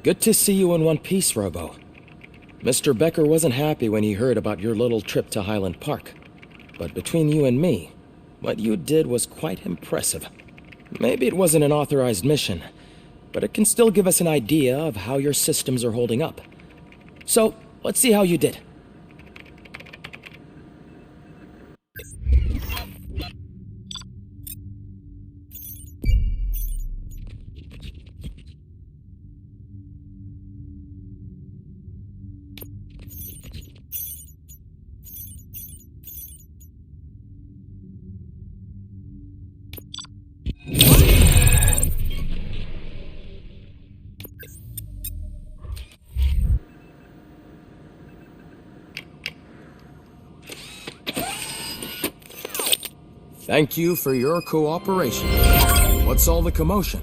Good to see you in one piece, Robo. Mr. Becker wasn't happy when he heard about your little trip to Highland Park. But between you and me, what you did was quite impressive. Maybe it wasn't an authorized mission, but it can still give us an idea of how your systems are holding up. So, let's see how you did. Thank you for your cooperation. What's all the commotion?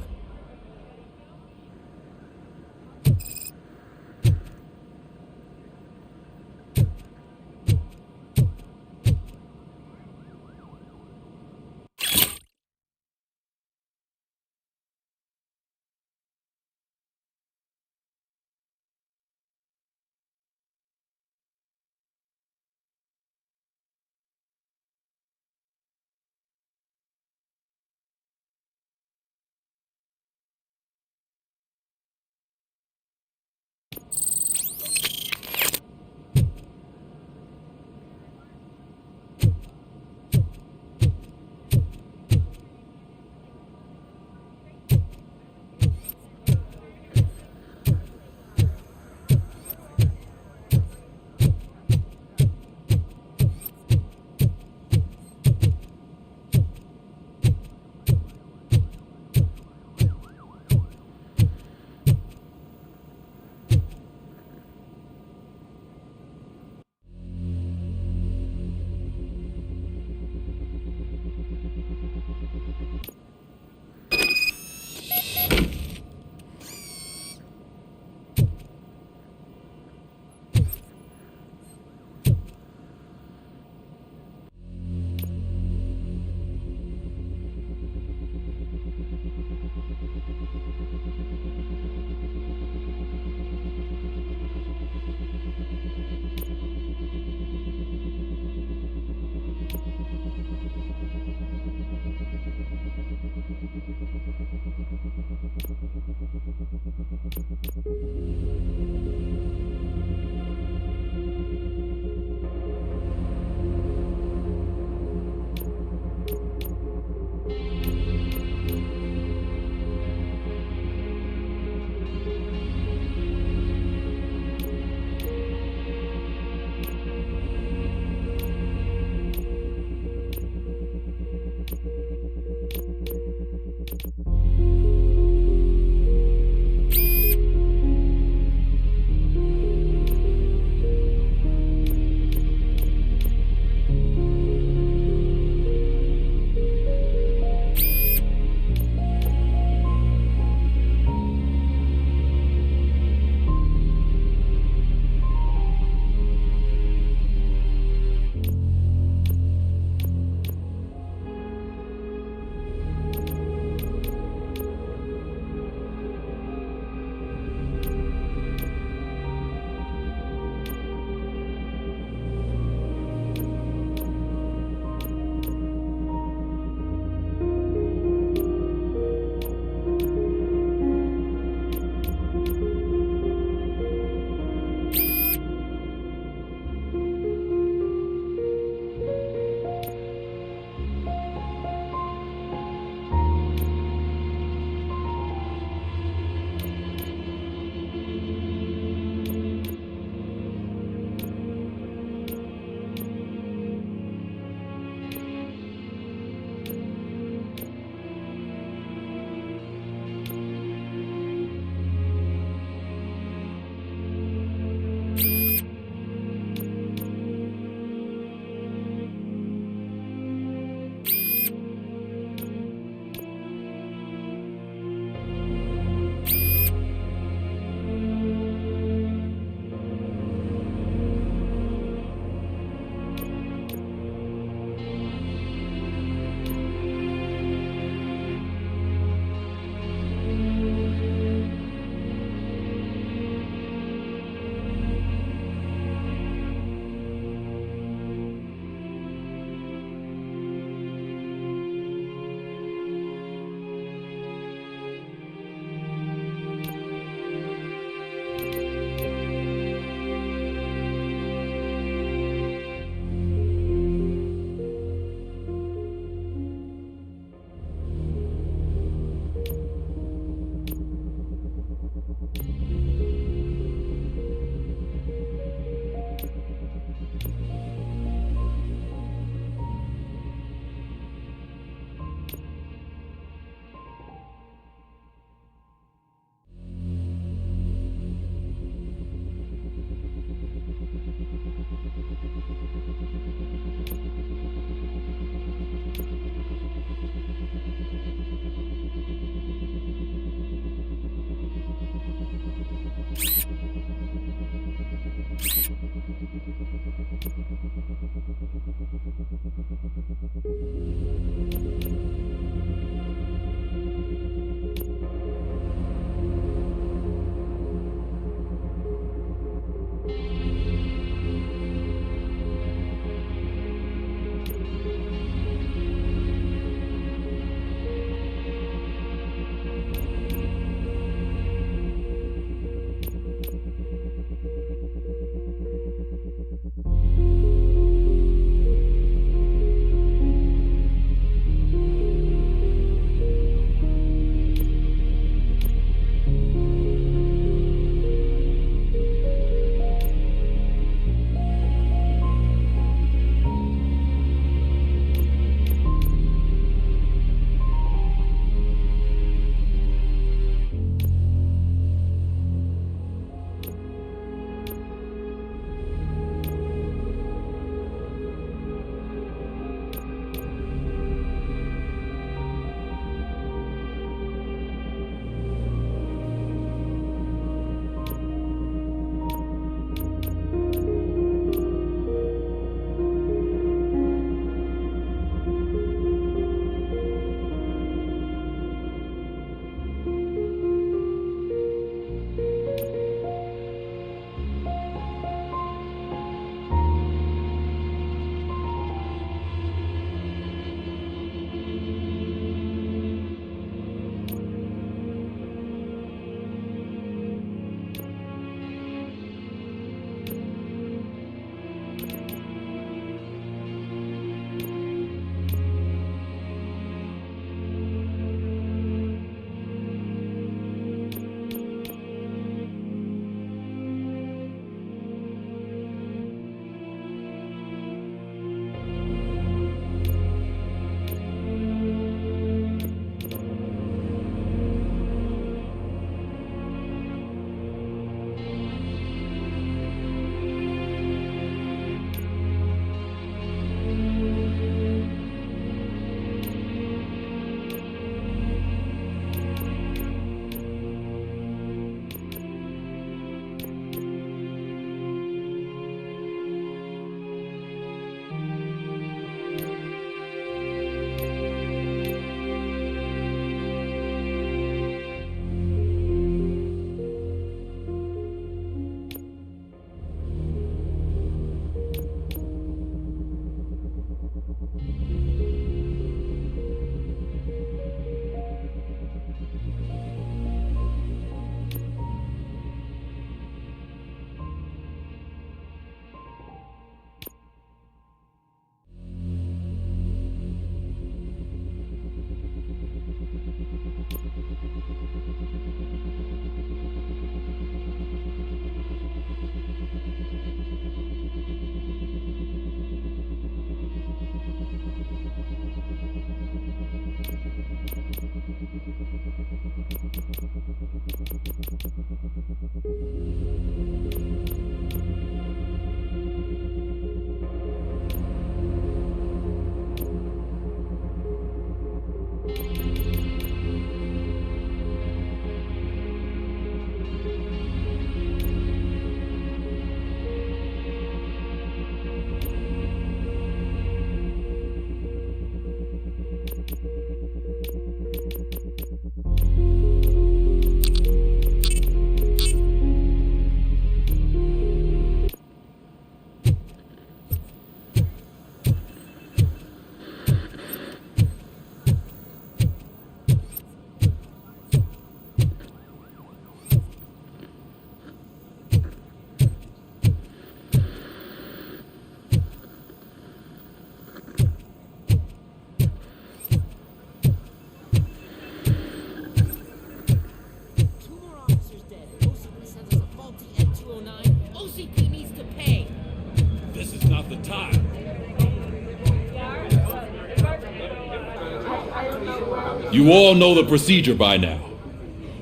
You all know the procedure by now.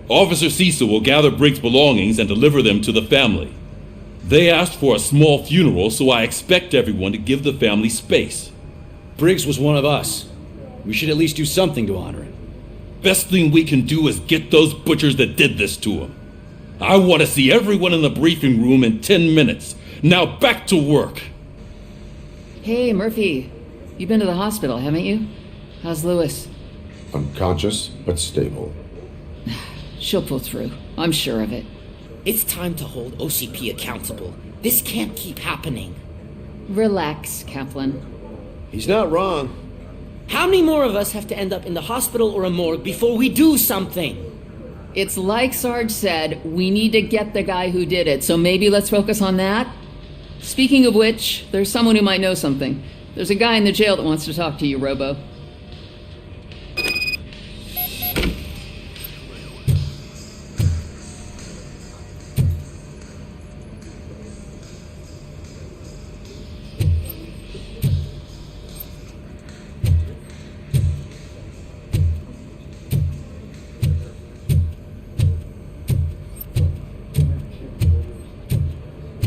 Officer Cecil will gather Briggs' belongings and deliver them to the family. They asked for a small funeral, so I expect everyone to give the family space. Briggs was one of us. We should at least do something to honor him. Best thing we can do is get those butchers that did this to him. I want to see everyone in the briefing room in 10 minutes, Now back to work. Hey, Murphy. You've been to the hospital, haven't you? How's Lewis? Unconscious, but stable. She'll pull through. I'm sure of it. It's time to hold OCP accountable. This can't keep happening. Relax, Kaplan. He's not wrong. How many more of us have to end up in the hospital or a morgue before we do something? It's like Sarge said, we need to get the guy who did it, so maybe let's focus on that? Speaking of which, there's someone who might know something. There's a guy in the jail that wants to talk to you, Robo.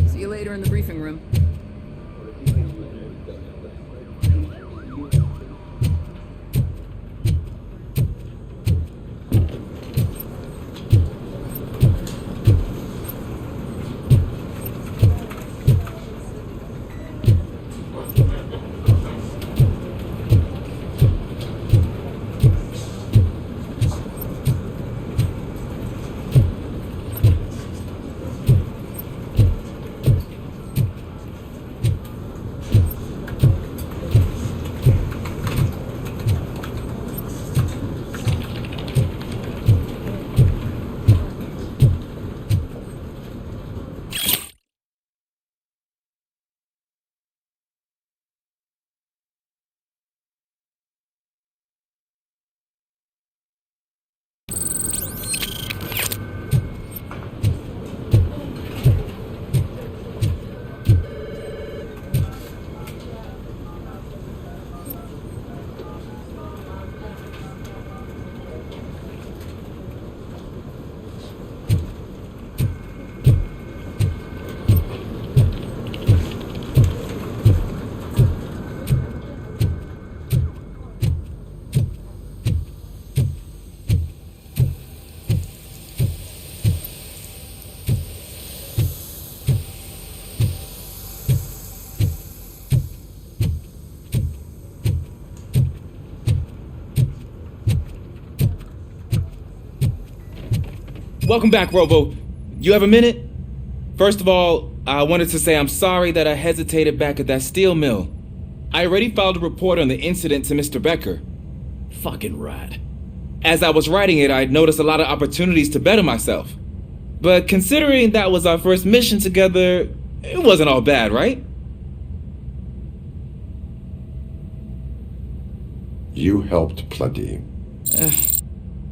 See you later in the briefing room. Welcome back, Robo. You have a minute? First of all, I wanted to say I'm sorry that I hesitated back at that steel mill. I already filed a report on the incident to Mr. Becker. Fucking rat. As I was writing it, I'd noticed a lot of opportunities to better myself. But considering that was our first mission together, it wasn't all bad, right? You helped plenty.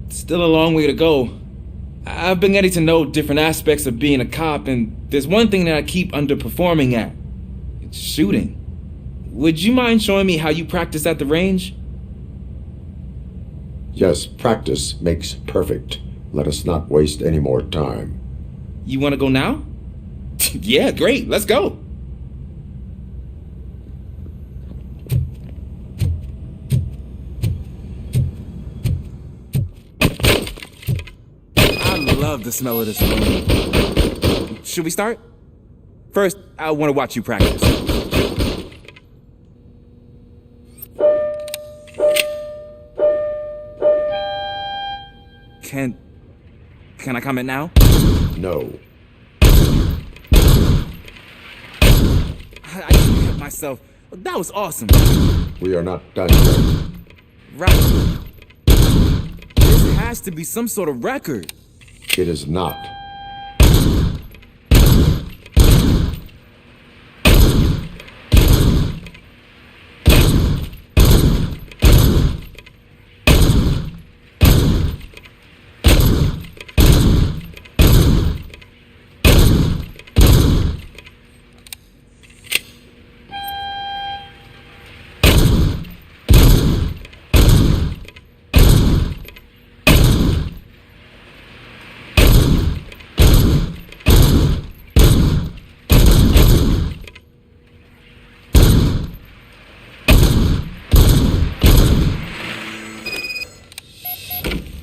Still a long way to go. I've been getting to know different aspects of being a cop, and there's one thing that I keep underperforming at. It's shooting. Would you mind showing me how you practice at the range? Yes, practice makes perfect. Let us not waste any more time. You want to go now? Yeah, great. Let's go. I love the smell of this room. Should we start? First, I want to watch you practice. Can I comment now? No. I can't help myself. That was awesome. We are not done yet. Right. This has to be some sort of record. It is not.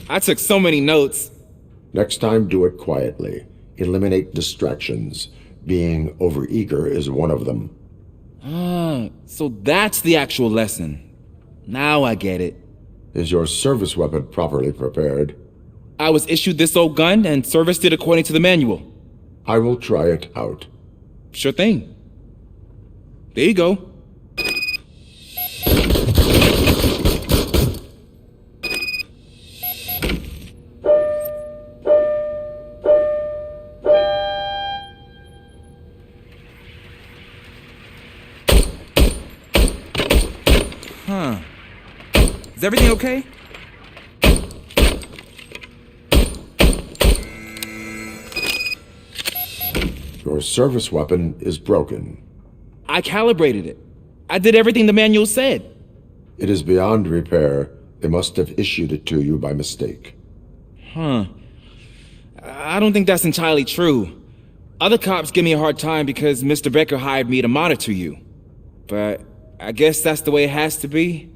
I took so many notes. Next time, do it quietly. Eliminate distractions. Being overeager is one of them. Ah, so that's the actual lesson. Now I get it. Is your service weapon properly prepared? I was issued this old gun and serviced it according to the manual. I will try it out. Sure thing. There you go. Huh. Is everything okay? Your service weapon is broken. I calibrated it. I did everything the manual said. It is beyond repair. They must have issued it to you by mistake. Huh. I don't think that's entirely true. Other cops give me a hard time because Mr. Becker hired me to monitor you. But I guess that's the way it has to be.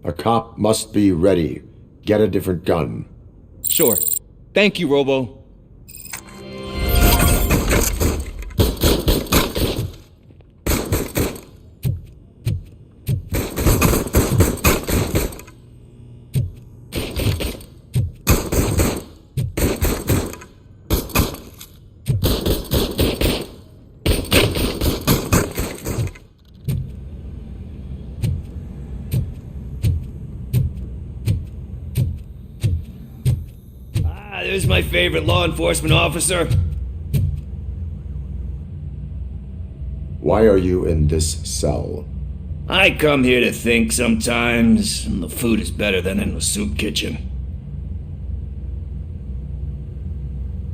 A cop must be ready. Get a different gun. Sure. Thank you, Robo. There's my favorite law enforcement officer. Why are you in this cell? I come here to think sometimes, and the food is better than in the soup kitchen.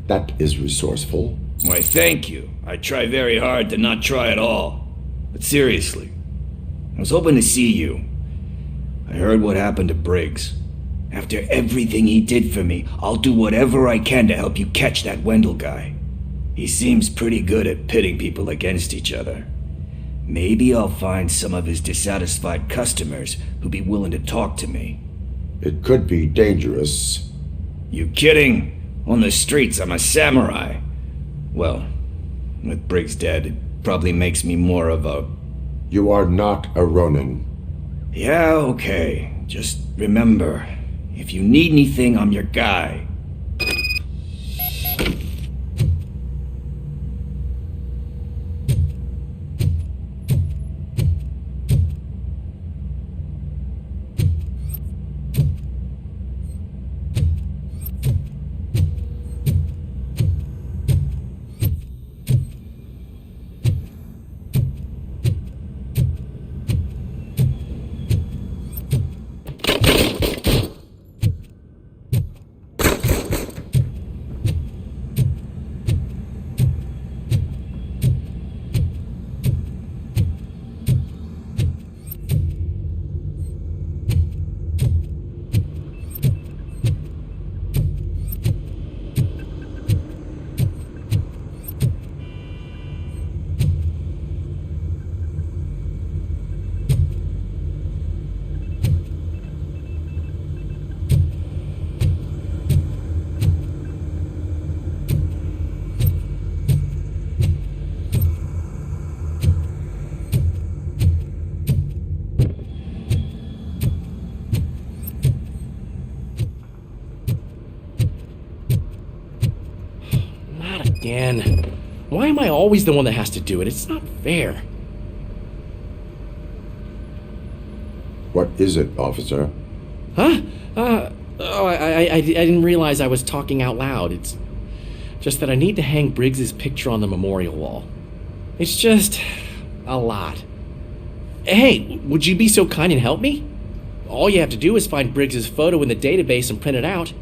That is resourceful. Why, thank you. I try very hard to not try at all. But seriously, I was hoping to see you. I heard what happened to Briggs. After everything he did for me, I'll do whatever I can to help you catch that Wendell guy. He seems pretty good at pitting people against each other. Maybe I'll find some of his dissatisfied customers who'd be willing to talk to me. It could be dangerous. You kidding? On the streets, I'm a samurai. Well, with Briggs dead, it probably makes me more of a... You are not a Ronin. Yeah, okay. Just remember, if you need anything, I'm your guy. Again. Why am I always the one that has to do it? It's not fair. What is it, officer? Huh? I didn't realize I was talking out loud. It's just that I need to hang Briggs's picture on the memorial wall. It's just a lot. Hey, would you be so kind and help me? All you have to do is find Briggs's photo in the database and print it out.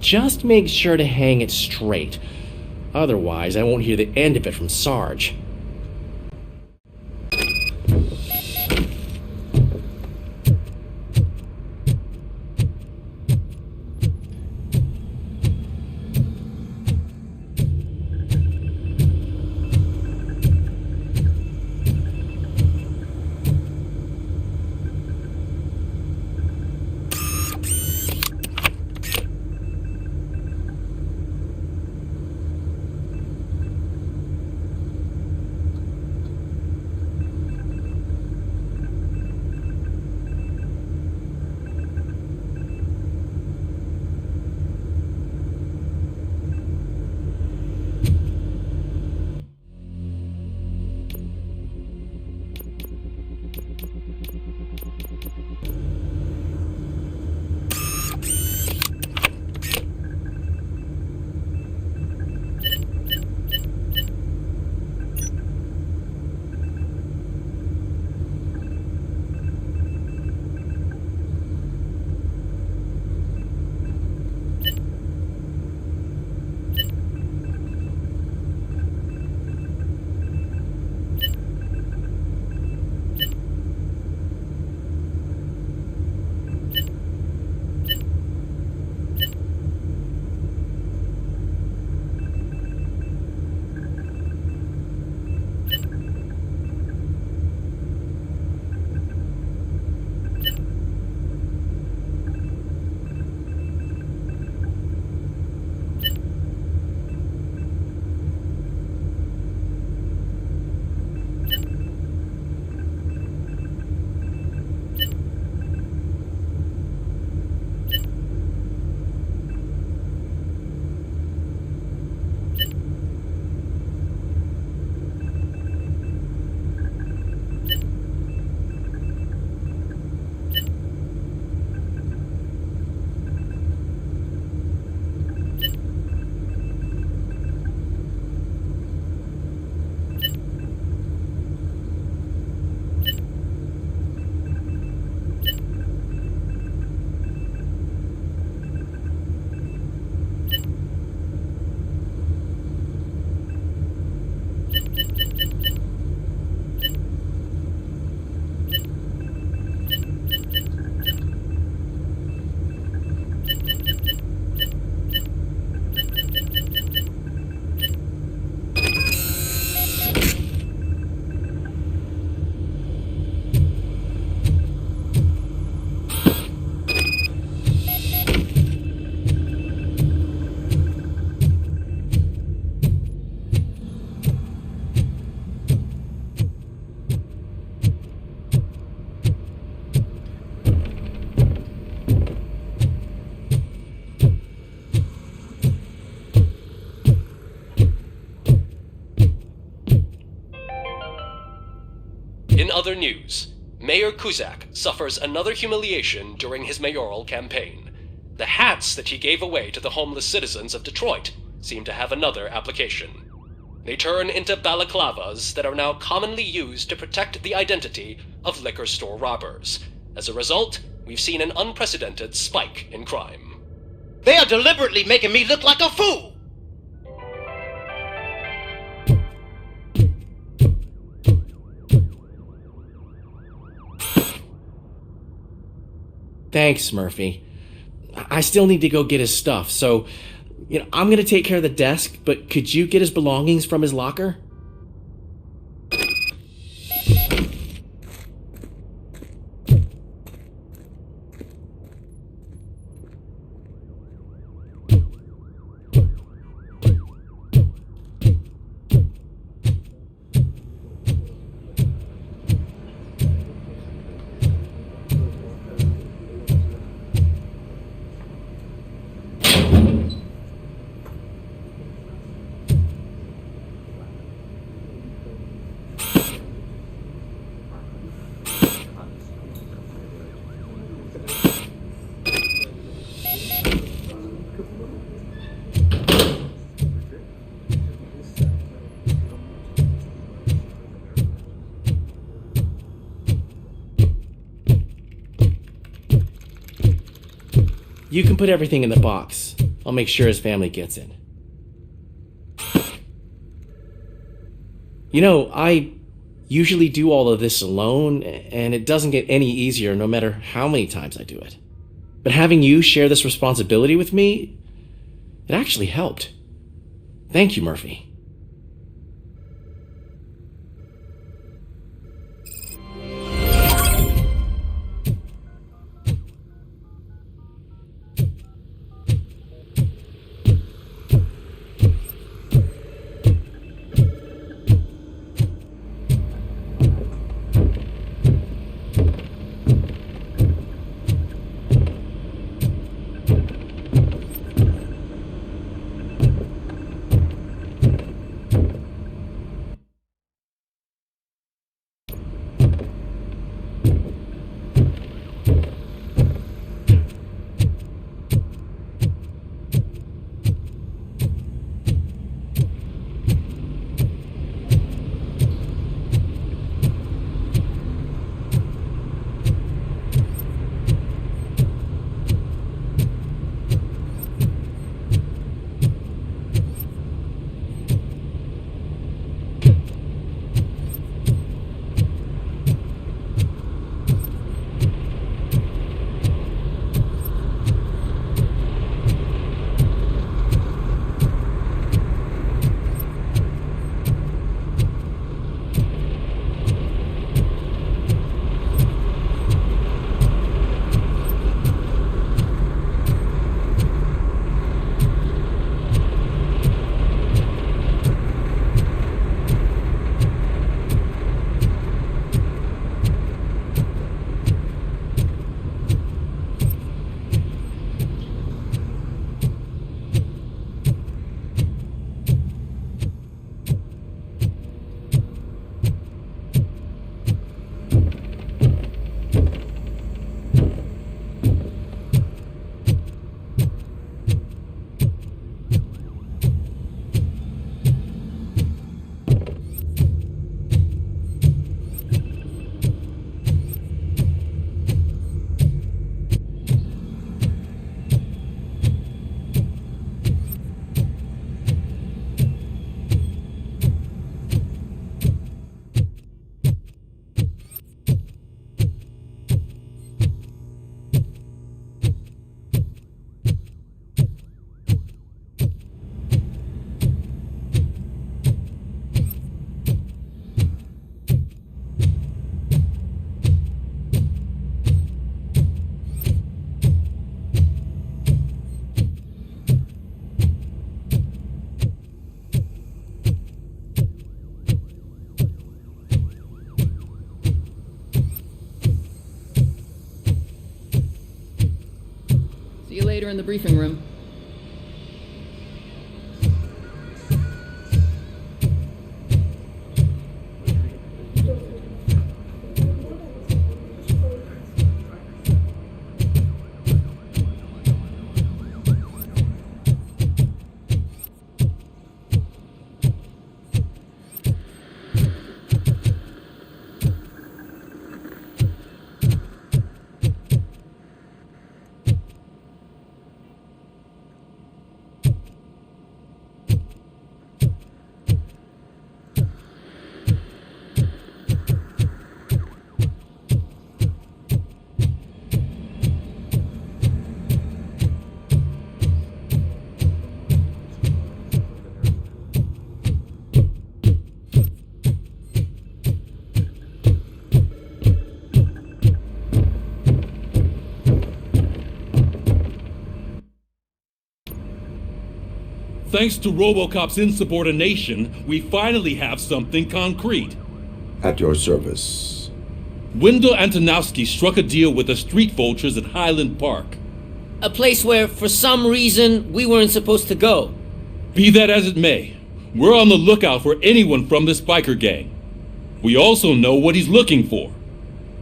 Just make sure to hang it straight. Otherwise, I won't hear the end of it from Sarge. In other news, Mayor Kuzak suffers another humiliation during his mayoral campaign. The hats that he gave away to the homeless citizens of Detroit seem to have another application. They turn into balaclavas that are now commonly used to protect the identity of liquor store robbers. As a result, we've seen an unprecedented spike in crime. They are deliberately making me look like a fool! Thanks, Murphy. I still need to go get his stuff, so, I'm gonna take care of the desk, but could you get his belongings from his locker? You can put everything in the box. I'll make sure his family gets it. I usually do all of this alone, and it doesn't get any easier no matter how many times I do it. But having you share this responsibility with me, it actually helped. Thank you, Murphy. See you later in the briefing room. Thanks to ROBOCOP's insubordination, we finally have something concrete. At your service. Wendell Antonowski struck a deal with the street vultures at Highland Park. A place where, for some reason, we weren't supposed to go. Be that as it may, we're on the lookout for anyone from this biker gang. We also know what he's looking for.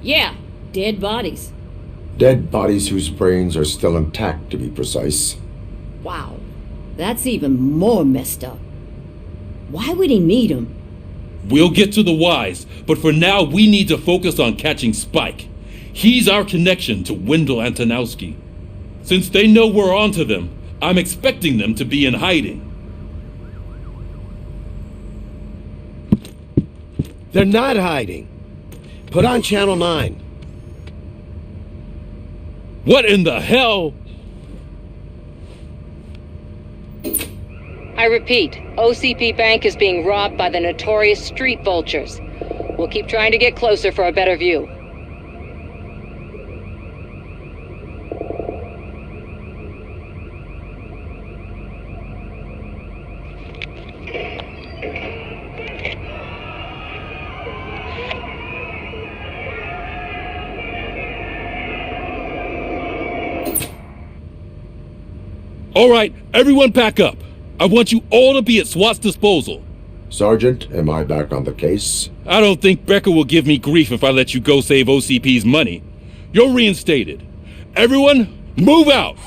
Yeah, dead bodies. Dead bodies whose brains are still intact, to be precise. Wow, that's even more messed up. Why would he need them? We'll get to the whys, but for now we need to focus on catching Spike. He's our connection to Wendell Antonowski. Since they know we're onto them, I'm expecting them to be in hiding. They're not hiding. Put on Channel 9. What in the hell? I repeat, OCP Bank is being robbed by the notorious street vultures. We'll keep trying to get closer for a better view. All right, everyone pack up. I want you all to be at SWAT's disposal. Sergeant, am I back on the case? I don't think Becker will give me grief if I let you go save OCP's money. You're reinstated. Everyone, move out!